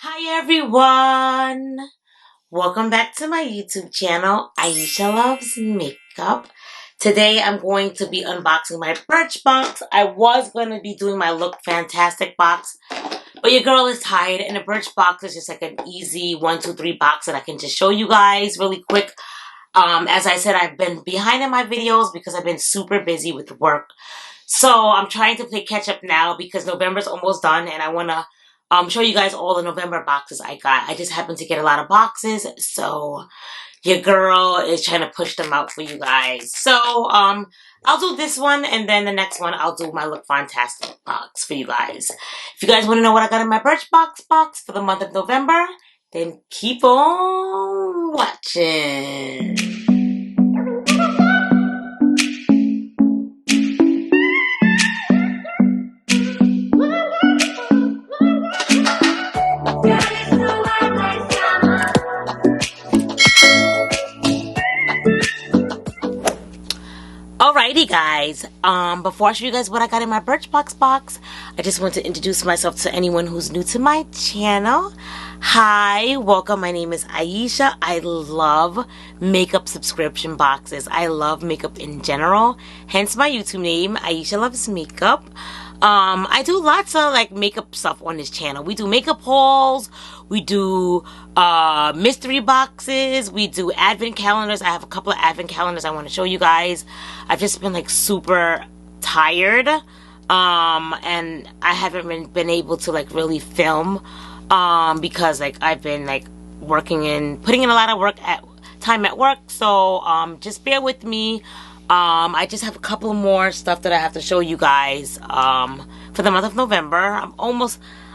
Hi everyone! Welcome back to my YouTube channel, Aisha Loves Makeup. Today I'm going to be unboxing my Birchbox. I was going to be doing my Look Fantastic box, but your girl is tired and the Birchbox is just like an easy 1, 2, 3 box that I can just show you guys really quick. As I said, I've been behind in my videos because I've been super busy with work. So I'm trying to play catch up now because November's almost done and I want to show you guys all the November boxes I got. I just happened to get a lot of boxes, so your girl is trying to push them out for you guys. So I'll do this one and then the next one I'll do my Look Fantastic box for you guys. If you guys want to know what I got in my Birchbox box for the month of November, then keep on watching. Alrighty guys, before I show you guys what I got in my Birchbox box, I just want to introduce myself to anyone who's new to my channel. Hi, welcome, my name is Aisha. I love makeup subscription boxes. I love makeup in general, hence my YouTube name, Aisha Loves Makeup. I do lots of like makeup stuff on this channel. We do makeup hauls, we do mystery boxes, we do advent calendars. I have a couple of advent calendars I want to show you guys. I've just been like super tired and I haven't been able to like really film because like I've been like working and putting in a lot of time at work, so just bear with me. I just have a couple more stuff that I have to show you guys for the month of November.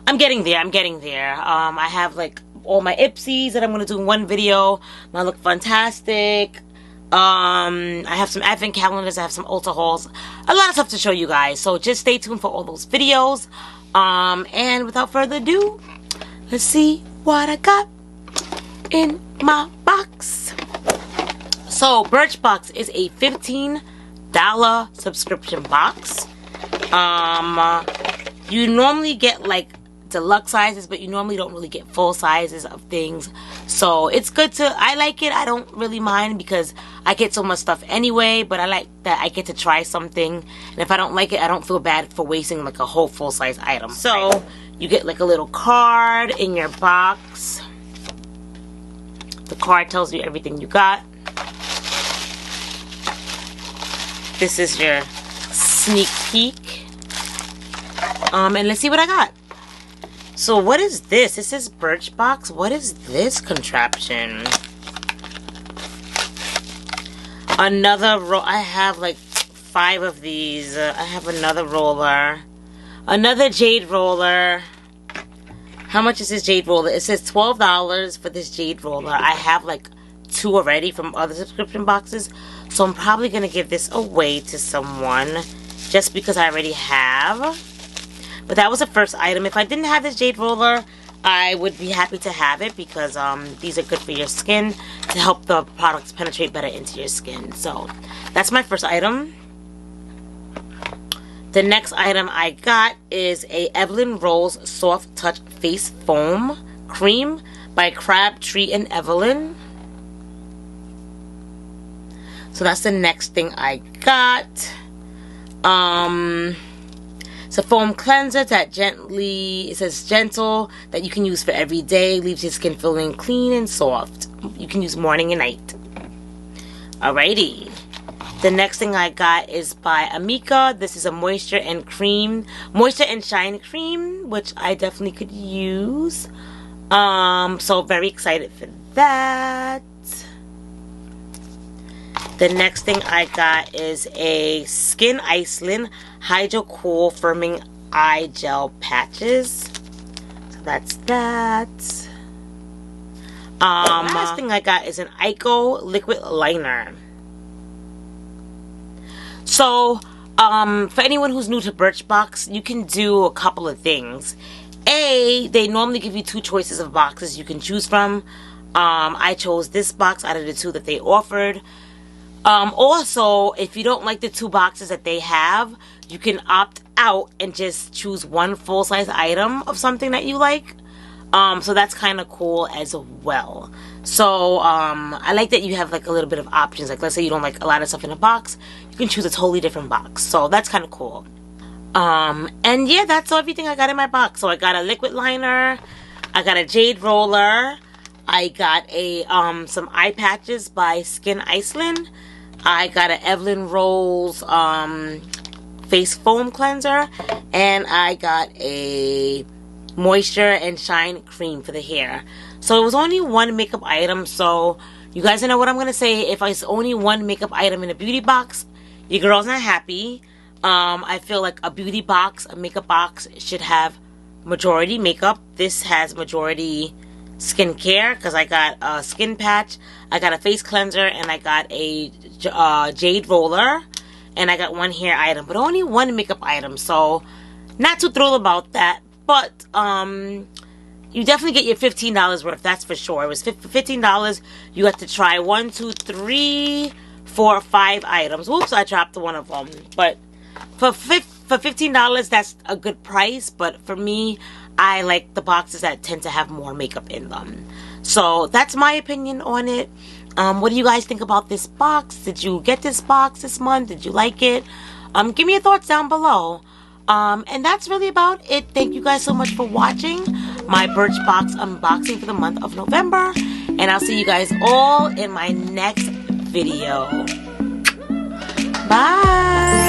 I'm getting there. I have like all my Ipsies that I'm going to do in one video. My Look Fantastic. I have some advent calendars. I have some ULTA hauls. A lot of stuff to show you guys. So just stay tuned for all those videos. And without further ado, let's see what I got in my box. So Birchbox is a $15 subscription box. You normally get like deluxe sizes, but you normally don't really get full sizes of things. So it's good to, I like it. I don't really mind because I get so much stuff anyway, but I like that I get to try something. And if I don't like it, I don't feel bad for wasting like a whole full size item. So you get like a little card in your box. The card tells you everything you got. This is your sneak peek. And let's see what I got. So what is this? This is Birchbox. What is this contraption? Another roll. I have like 5 of these. I have another roller. Another jade roller. How much is this jade roller? It says $12 for this jade roller. I have like 2 already from other subscription boxes. So I'm probably going to give this away to someone just because I already have. But that was the first item. If I didn't have this jade roller, I would be happy to have it because these are good for your skin to help the products penetrate better into your skin. So that's my first item. The next item I got is a Evelyn Rose Soft Touch Face Foam Cream by Crabtree and Evelyn. So that's the next thing I got. It's a foam cleanser that it says gentle, that you can use for every day. Leaves your skin feeling clean and soft. You can use morning and night. Alrighty. The next thing I got is by Amika. This is a Moisture and Shine Cream, which I definitely could use. So very excited for that. The next thing I got is a Skin Iceland Hydro Cool Firming Eye Gel Patches. So that's that. Last thing I got is an Ico Liquid Liner. So, for anyone who's new to Birchbox, you can do a couple of things. They normally give you 2 choices of boxes you can choose from. I chose this box out of the 2 that they offered. Also, if you don't like the 2 boxes that they have, you can opt out and just choose one full-size item of something that you like. So that's kind of cool as well. So I like that you have like a little bit of options. Like let's say you don't like a lot of stuff in a box, you can choose a totally different box. So that's kind of cool. And yeah, that's everything I got in my box. So I got a liquid liner, I got a jade roller, I got a some eye patches by Skin Iceland, I got an Evelyn Rose face foam cleanser, and I got a moisture and shine cream for the hair. So it was only one makeup item, so you guys know what I'm gonna say. If it's only one makeup item in a beauty box, your girl's not happy. I feel like a beauty box, a makeup box, should have majority makeup. This has majority skincare because I got a skin patch, I got a face cleanser, and I got a jade roller, and I got one hair item, but only one makeup item. So not too thrilled about that, but you definitely get your $15 worth, that's for sure. It was $15. You have to try 1, 2, 3, 4, 5 items. Whoops, I dropped one of them. But for $15, that's a good price. But for me, I like the boxes that tend to have more makeup in them. So that's my opinion on it. What do you guys think about this box? Did you get this box this month? Did you like it? Give me your thoughts down below. And that's really about it. Thank you guys so much for watching my Birchbox unboxing for the month of November. And I'll see you guys all in my next video. Bye!